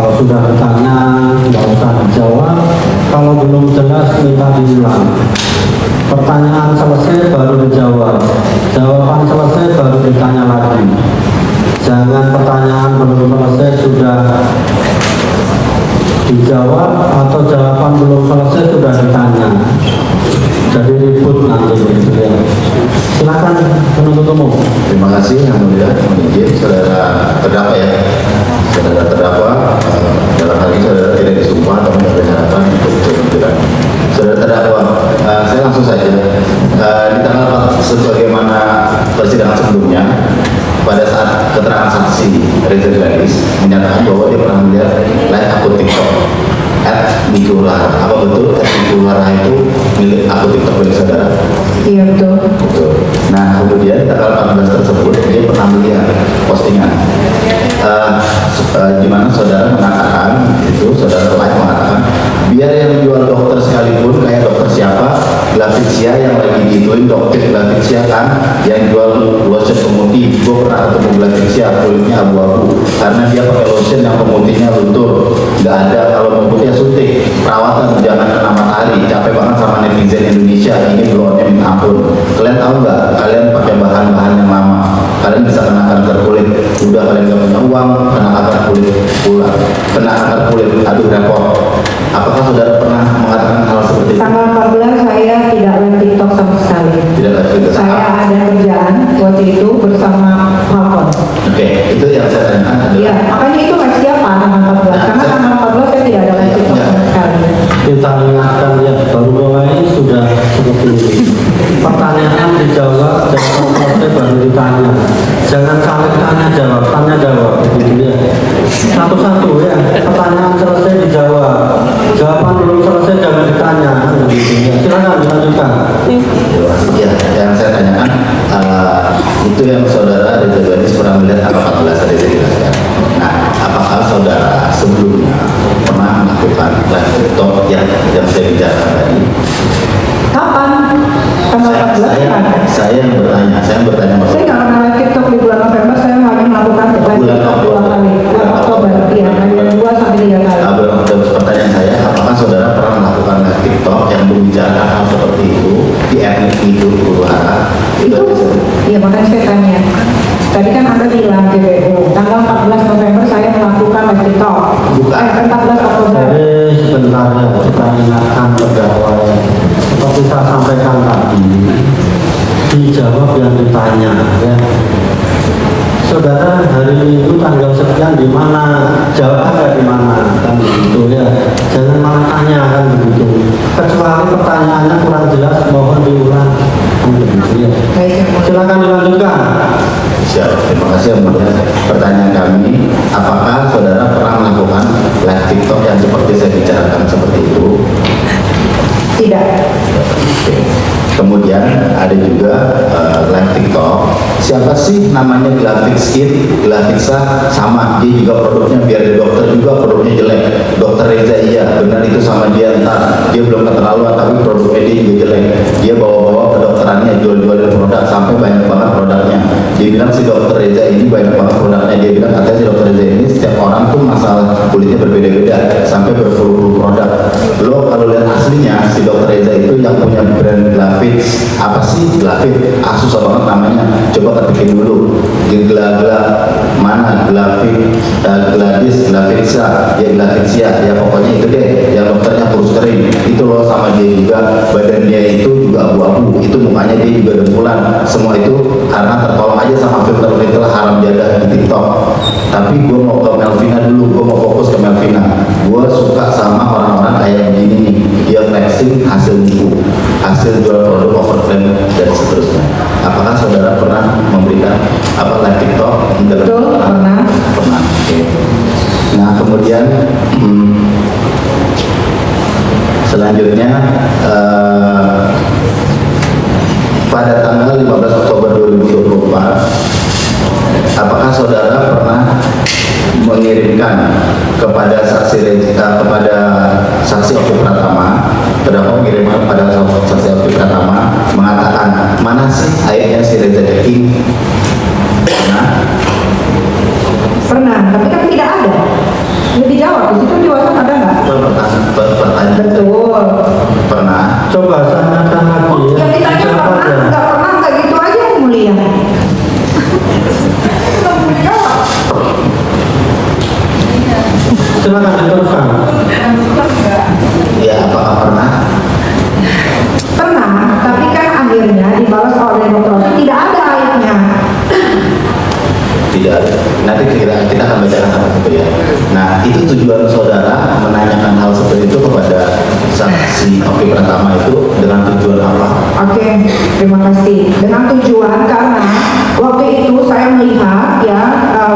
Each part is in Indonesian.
Kalau sudah ditanya nggak usah dijawab, kalau belum jelas minta diulang. Pertanyaan selesai baru dijawab, jawaban selesai baru ditanya lagi. Jangan pertanyaan belum selesai sudah dijawab atau jawaban belum selesai sudah ditanya. Jadi ribut nanti gitu ya. Silakan penuntut umum. Terima kasih yang mulia, izin saudara terdakwa ya. Saudara terdakwa dalam hal ini saudara tidak disumpah atau menyarankan untuk penuntutan. Saudara terdakwa, saya langsung saja. Di tanggal 4 sebagaimana persidangan sebelumnya, pada saat keterangan saksi Reza Gladys menyatakan bahwa dia pernah melihat live akun TikTok @Nikullah. Apa betul Nikullah itu milik akun TikTok milik saudara? Iya betul. Betul. Nah kemudian tanggal 14 tersebut dia pernah melihat postingan di mana saudara mengatakan itu, saudara live mengatakan biar yang jual dokter sekalipun kayak dokter siapa, Glavitsia yang lagi gituin dokter Glavitsia kan yang jual lotion pemutih. Gue pernah ketemu Glavitsia kulitnya abu-abu karena dia pakai lotion yang pemutihnya luntur, nggak ada kalau pemutihnya suntik. Perawatan jangan kena matahari, capek banget sama netizen Indonesia ini bloonnya minta ampun. Kalian tahu nggak, kalian pakai bahan-bahan yang lama, kalian bisa kena kanker kulit. Udah kalian gak punya uang, kena kanker kulit pula, kena kanker kulit, aduh repot. Apakah saudara pernah mengatakan hal seperti itu? Tanggal 14 saya tidak live TikTok sama sekali. Tidak live TikTok. Saya ada kerjaan waktu itu bersama Falcon. Oke, itu yang saya tanyakan adalah. Iya, makanya itu live siapa tanggal 14? Karena tanggal 14 saya tidak ada live TikTok sama sekali. Kita ingatkan ya, baru mulai sudah seperti ini. Pertanyaan dijawab, jawaban selesai baru ditanya. Jangan saling tanya jawab begitu ya. Satu-satu ya, pertanyaan selesai dijawab, jawaban belum selesai jangan ditanya. Begitu ya. Silakan dilanjutkan. Ya, yang saya tanyakan itu yang saudara Reza Gladys pernah melihat tanggal 14 tadi saya jelaskan. Nah, apakah saudara sebelumnya pernah melakukan live TikTok yang saya bicarakan tadi? Kapan? Tanggal 14 kan? Saya yang bertanya Saya nggak pernah live TikTok di bulan November. Saya hanya melakukan live TikTok 2 kali. Oktober, iya, dari 2 sampai 3 kali. Pertanyaan saya, apakah saudara pernah melakukan live TikTok yang membicarakan hal seperti itu di etnik itu Itu, iya makanya saya tanya. Tadi kan Anda bilang GBU, tanggal 14 November saya melakukan live TikTok. 14 Oktober. Jadi sebentar ya, kita ingatkan terdakwa ya. Seperti saya sampaikan tadi, dijawab yang ditanya ya. Saudara hari Minggu tanggal sekian di mana? Jawab ada di mana? Kan begitu ya. Jangan malah tanya kan begitu. Kecuali pertanyaannya kurang jelas, mohon diulang. Kan begitu ya. Silakan dilanjutkan. Siap, terima kasih yang mulia. Pertanyaan kami, apakah saudara pernah melakukan live TikTok yang seperti saya bicarakan seperti itu? Tidak. Oke. Kemudian ada juga live TikTok. Siapa sih namanya Glavitsa sama dia juga produknya biar di dokter juga produknya jelek. Dokter Reza iya benar itu sama dia, entar dia belum keterlaluan tapi produknya dia juga jelek. Dia bawa-bawa kedokterannya jual-jualin produk sampai banyak banget produknya. Dia bilang si dokter Reza ini banyak banget produknya. Dia bilang katanya si dokter Reza ini setiap orang tuh masalah kulitnya berbeda-beda sampai berpuluh-puluh produk. Lo kalau lihat aslinya si dokter Reza itu yang punya brand Glavitz, apa sih Glavitz? Susah banget namanya. Coba ketikin dulu. Mana Gladys, Glavitsa, ya Glavitsia, ya pokoknya itu deh. Yang dokternya kurus kering. Itu loh sama dia juga. Badan dia itu juga abu-abu. Itu mukanya dia juga dempulan. Semua itu karena tertolong aja sama filter-filter haram jadah di TikTok. Tapi gue mau ke Melvina dulu. Gue mau fokus ke Melvina. Gue suka sama orang-orang kayak begini nih. Dia flexing hasil buku, hasil jual produk overframe dan seterusnya. Apakah saudara pernah memberikan live TikTok? Betul, pernah. Pernah. Oke. Nah kemudian selanjutnya pada tanggal 15 Oktober 2024, apakah saudara pernah mengirimkan kepada saksi Oki Pratama, terdakwa mengirimkan kepada saksi Oki Pratama mengatakan mana sih airnya si Reza King? Pernah, tapi kan tidak ada. Ini dijawab Itu pertanyaan. Betul. Pernah. Coba tanyakan lagi ya. Yang ditanya Siapa pernah, ya? nggak pernah, nggak gitu aja yang mulia. Nggak mau jawab. Silakan diteruskan. Ya, apakah pernah? Pernah, tapi kan akhirnya dibalas oleh dokter tidak ada aibnya. Tidak. Nanti kita akan bacakan hal itu ya. Nah, itu tujuan saudara menanyakan hal seperti itu kepada saksi Oki Pratama itu dengan tujuan apa? Oke, terima kasih. Dengan tujuan karena waktu itu saya melihat ya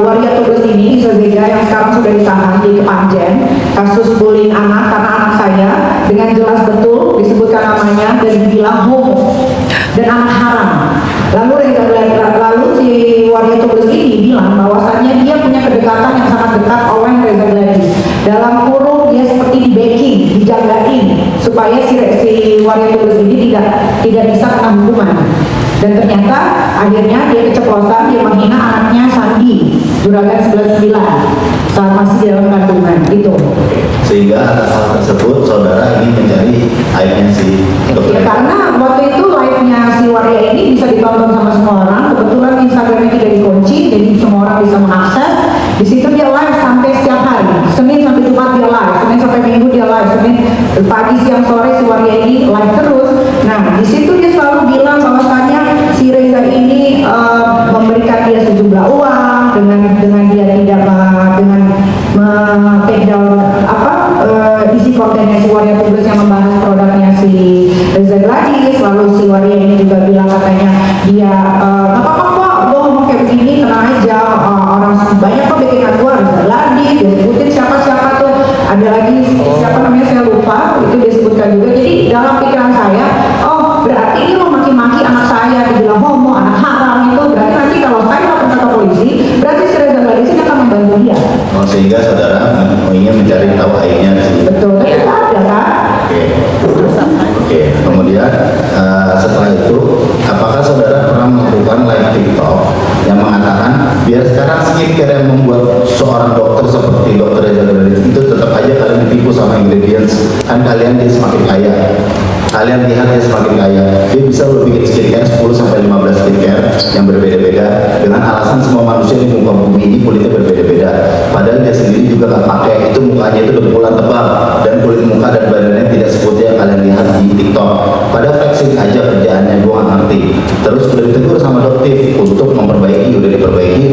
waria tugas ini Zega yang sekarang sudah ditahan di Kepanjen kasus bullying anak karena anak saya dengan jelas betul disebutkan namanya dan dibilang homo dan anak haram. Lalu si waria tugas ini bilang bahwasannya dia punya kedekatan yang sangat dekat oleh Reza Gladys. Dalam kurung dia seperti di backing, dijagain supaya si waria tugas ini tidak bisa kena hukuman. Dan ternyata akhirnya dia keceplosan, dia menghina anaknya Sandi Juragan 99 saat masih di dalam kandungan itu. Sehingga atas hal tersebut saudara ingin mencari aibnya si dokter. Ya karena waktu itu live-nya si waria ini bisa ditonton sama semua orang. Kebetulan Instagramnya tidak dikunci, jadi semua orang bisa mengakses. Di situ dia live sampai setiap hari, Senin sampai Jumat dia live, Senin sampai Minggu dia live, Senin pagi siang sore si waria ini live terus. Nah di situ dia selalu bilang bahwasannya si Reza ini memberikan dia sejumlah uang dengan dia tidak dengan take down isi kontennya si waria tugas yang membahas produknya si Reza Gladys. Lalu si waria ini juga bilang katanya dia nggak apa-apa kok gue ngomong kayak begini, tenang aja, orang banyak kok bikinan gue Reza Gladys, dia sebutin siapa tuh, ada lagi siapa namanya saya lupa, itu dia sebutkan juga. Jadi dalam pikiran saya, oh berarti ini mau maki-maki anak saya, dibilang homo, anak haram, itu berarti nanti kalau saya lapor ke polisi, berarti si Reza Gladys ini akan membantu dia. Oh, sehingga saudara ingin mencari tahu aibnya si. Betul, tapi tidak ada kan? Oke. Kemudian setelah itu, apakah saudara pernah melakukan live TikTok yang mengatakan biar sekarang skincare yang membuat seorang dokter seperti dokter Reza Gladys itu tetap aja kalian ditipu sama ingredients, kan kalian dia semakin kaya. Kalian lihat dia semakin kaya, dia bisa lo bikin skincare 10 sampai 15 skincare yang berbeda-beda dengan alasan semua manusia di muka bumi ini kulitnya berbeda-beda. Padahal dia sendiri juga gak pakai, itu mukanya itu betulan tebal dan kulit muka dan badannya tidak seperti yang kalian lihat di TikTok. Pada vaksin aja kerjaannya, gue gak ngerti. Terus udah ditegur sama dokter untuk memperbaiki, udah diperbaiki,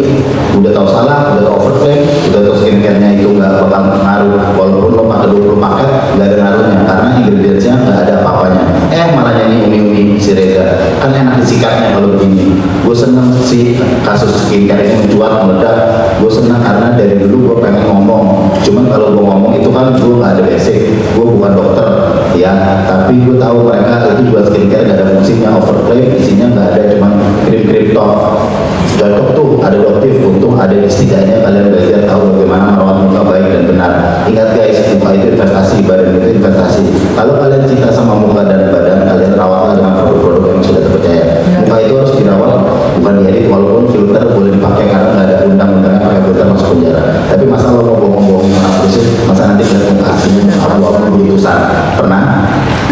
udah tahu salah, udah tahu overclaim, udah tahu skincare-nya itu gak bakal ngaruh, walaupun lo pakai 20 paket gak ada ngaruhnya karena ingredients-nya gak ada apa-apanya. Malah nyanyi umi-umi si Reza, kan enak disikatnya kalau begini. Gue seneng sih kasus skincare ini mencuat, meledak. Gue seneng karena dari dulu gue pengen ngomong, cuman kalau gue ngomong itu kan gue gak ada basic, gue bukan dokter ya, tapi gue tahu mereka itu jual skincare gak ada fungsinya, overclaim, isinya gak ada, cuman krim-krim top. Cocok tuh ada dokter, untung ada setidaknya kalian belajar tahu bagaimana merawat muka baik dan benar. Ingat guys, muka itu investasi, badan itu investasi. Kalau kalian cinta sama muka dan badan, kalian rawatlah dengan produk-produk yang sudah terpercaya. Muka itu harus dirawat, bukan diedit, walaupun filter boleh dipakai karena nggak ada undang-undangnya pakai filter masuk penjara. Tapi masa lo mau bohong-bohongin anak khusus, masa nanti kalian muka aslinya abu-abu berutusan. Pernah?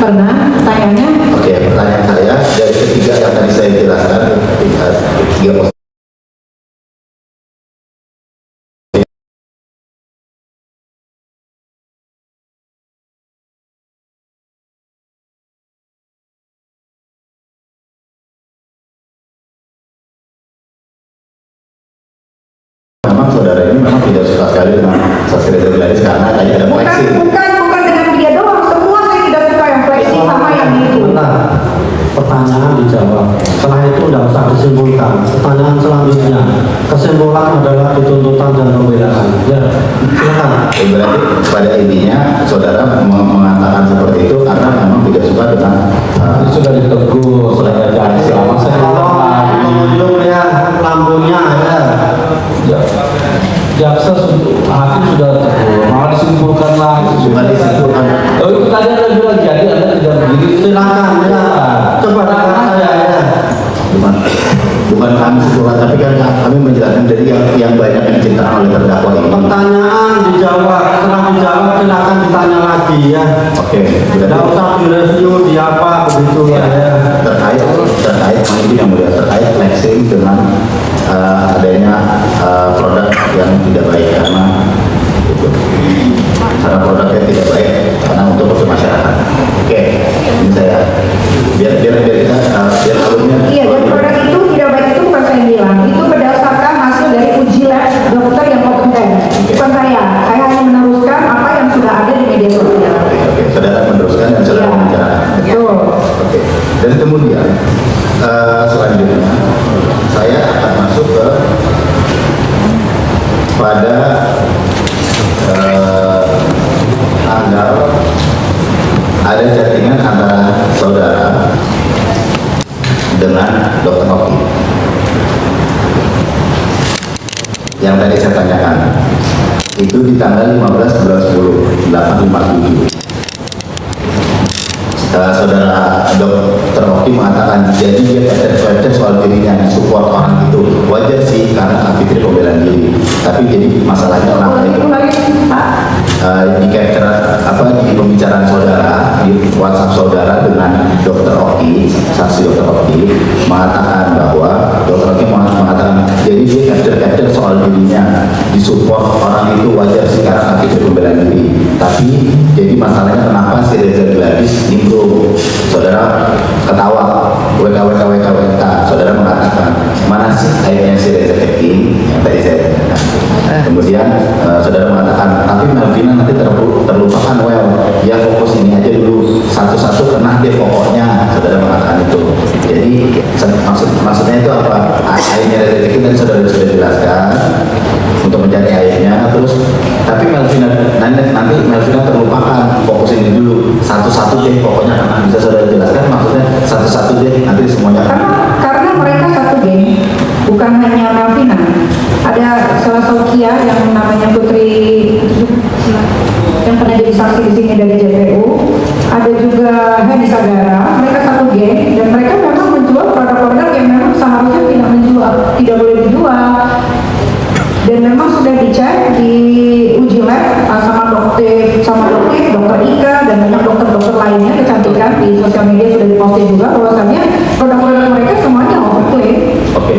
Pernah, pertanyaannya? Oke, pertanyaan saya dari ketiga yang tadi saya jelaskan, tiga pos. Memang saudara ini memang tidak suka sekali dengan saksi Reza Gladys karena tadi ada flexing. Bukan dengan dia doang, semua saya tidak suka yang flexing sama yang itu. Bentar. Pertanyaan dijawab. Setelah itu tidak usah disimpulkan. Pertanyaan selanjutnya. Kesimpulan adalah dituntutan dan pembelaan. Ya, silakan. Berarti pada intinya saudara mengatakan seperti itu karena memang tidak suka dengan sudah ditegur, sudah ada selama Pengunjung ya, lampunya ya. jaksa hakim sudah tegur, malah disimpulkan lagi. bukan disimpulkan. Oh itu tadi anda bilang jadi anda tidak begini. Silakan ya. Coba dengar saya ya. Bukan kami simpulkan, tapi kan kami menjelaskan dari yang banyak yang diceritakan oleh terdakwa ini. Pertanyaan dijawab. Setelah dijawab silakan ditanya ditanya lagi ya. Oke, Tidak berarti usah direview di apa begitu ya. terkait ini yang mulia, terkait flexing dengan adanya produk yang tidak baik karena produknya tidak baik karena untuk masyarakat. Oke, ini saya biar alurnya. Iya, dan produk itu tidak baik itu bukan saya yang bilang, itu berdasarkan hasil dari uji lab dokter yang kompeten. Bukan saya hanya meneruskan apa yang sudah ada di media sosial. Oke, saudara meneruskan dan saudara Iya, membicarakan. betul. Oke, dan kemudian selanjutnya saya akan masuk ke pada tanggal ada chattingan antara saudara dengan Dr. Oki yang tadi saya tanyakan itu di tanggal 15 bulan 10 857. Saudara Dr. Oki mengatakan jadi dia kecek soal dirinya, support orang itu wajar sih karena Kak Fitri pembelaan diri, tapi jadi masalahnya orang itu di capture di pembicaraan saudara di WhatsApp saudara dengan Dr. Oki, saksi Dr. Oki mengatakan bahwa Dr. Oki mengatakan jadi dia capture soal dirinya, disupport orang itu wajar sih karena Kak Fitri pembelaan diri, tapi jadi masalahnya kenapa si Reza Gladys nimbrung. Saudara ketawa, WK, saudara mengatakan mana sih akhirnya si Reza Keking yang tadi saya katakan. Kemudian saudara mengatakan tapi Melvina nanti terlupakan, ya fokus ini aja dulu satu-satu karena dia pokoknya, saudara mengatakan itu. Jadi maksudnya itu apa? Akhirnya Reza Keking tadi saudara sudah jelaskan untuk mencari airnya, terus tapi nanti Melvina terlupakan, fokus ini dulu satu-satu deh pokoknya, karena bisa saudara jelaskan maksudnya satu-satu deh nanti semuanya. Karena mereka satu geng, bukan hanya Melvina. Ada salah satu Kia yang namanya Putri yang pernah jadi saksi di sini dari JPU. Ada juga Hedi Sagara. Mereka satu geng dan mereka memang menjual produk-produk yang memang seharusnya tidak boleh dijual. Dan memang sudah dicek di uji lab sama dokter Ika dan banyak dokter-dokter lainnya kecantikan di sosial media sudah diposting juga bahwasannya produk-produk mereka semuanya overclaim. Oke.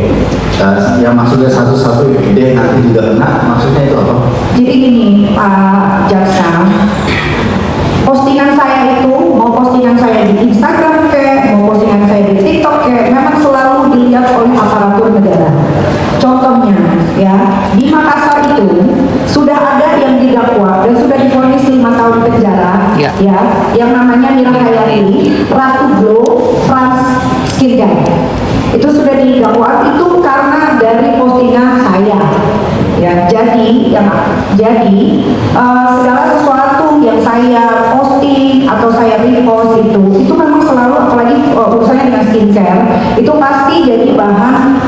Yang maksudnya satu-satu deh nanti juga kena, maksudnya itu apa? Jadi gini Pak Jaksa, postingan saya itu mau postingan saya di Instagram mau postingan saya di TikTok memang selalu dilihat oleh aparatur negara. Contohnya ya, di Makassar itu sudah ada yang didakwa dan sudah divonis 5 tahun penjara ya, yang namanya Mira Hayati, Ratu Glow, France Skincare. Itu sudah didakwa itu karena dari postingan saya. Ya, jadi segala sesuatu yang saya posting atau saya repost itu memang selalu, apalagi urusannya dengan skincare, itu pasti jadi bahan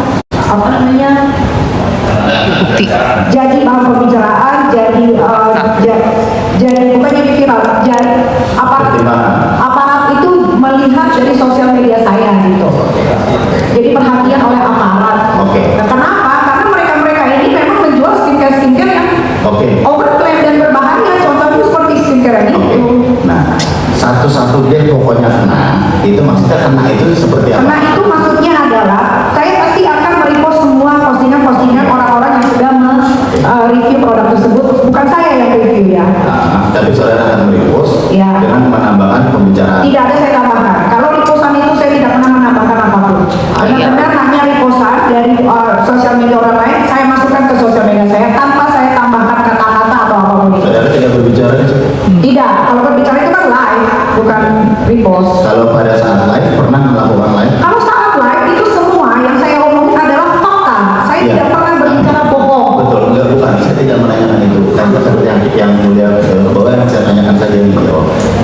bukti. Jadi bahan pembicaraan, jadi bukan jadi viral, jadi aparat itu melihat dari sosial media saya gitu. Jadi perhatian oleh aparat. Nah, kenapa? Karena mereka ini memang menjual skincare yang overclaim dan berbahaya. Contohnya seperti skincare ini. Nah, satu-satu deh pokoknya kena. Itu maksudnya kena itu seperti apa? Kena itu maksudnya adalah saya pasti akan merepost semua postingan orang-orang yang sudah review produk tersebut. Bukan saya yang review ya. Tapi saudara akan merepost dengan menambahkan pembicaraan. Tidak ada saya tambahkan. Kalau repostan itu saya tidak pernah menambahkan apapun. Benar-benar hanya repostan dari sosial media orang lain, saya masukkan ke sosial media saya tanpa saya tambahkan kata-kata atau apapun itu. Saudara tidak berbicara di situ? Tidak. Kalau berbicara itu kan live, bukan repost. Kalau pada saat live pernah melakukan live? Kalau saat live itu semua yang saya omongin adalah fakta. Saya tidak pernah berbicara bohong. Betul, bukan. Saya tidak menanyakan itu. Tapi seperti yang mulia bahwa yang saya tanyakan saja ini.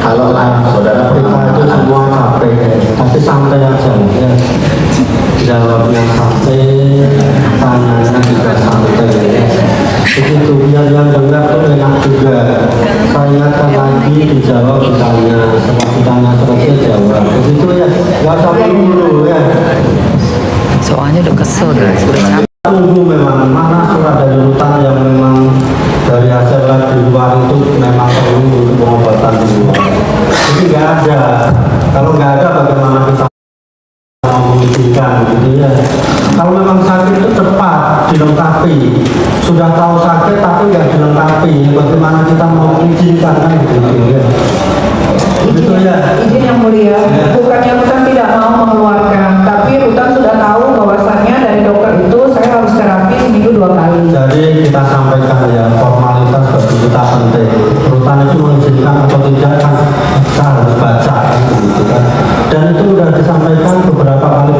Kalau live saudara pernah Itu semua capek, tapi santai aja ya. Jawabnya santai, tanyanya juga santai ya. Begitu biar yang dengar tuh enak juga. Saya kan lagi dijawab ditanya, setelah ditanya selesai jawab. Begitu ya, nggak usah dulu ya. Soalnya udah kesel guys, udah capek. Tunggu memang mana surat dari rutan yang memang dari hasil lab di luar itu memang perlu untuk pengobatan di luar. Jadi nggak ada. Kalau nggak ada, bagaimana kita mau mengizinkan gitu ya? Kalau memang sakit itu cepat dilengkapi. Sudah tahu sakit tapi nggak dilengkapi, bagaimana kita mau mengizinkan kan gitu ya? Betul ya. Izin yang mulia, bukannya Rutan tidak mau mengeluarkan, tapi Rutan sudah tahu bahwasannya dari dokter itu saya harus terapi seminggu 2 kali. Jadi kita sampaikan ya, formalitas bagi kita penting. Rutan itu mengizinkan atau tidak kan kita harus baca gitu kan. Dan itu sudah disampaikan beberapa kali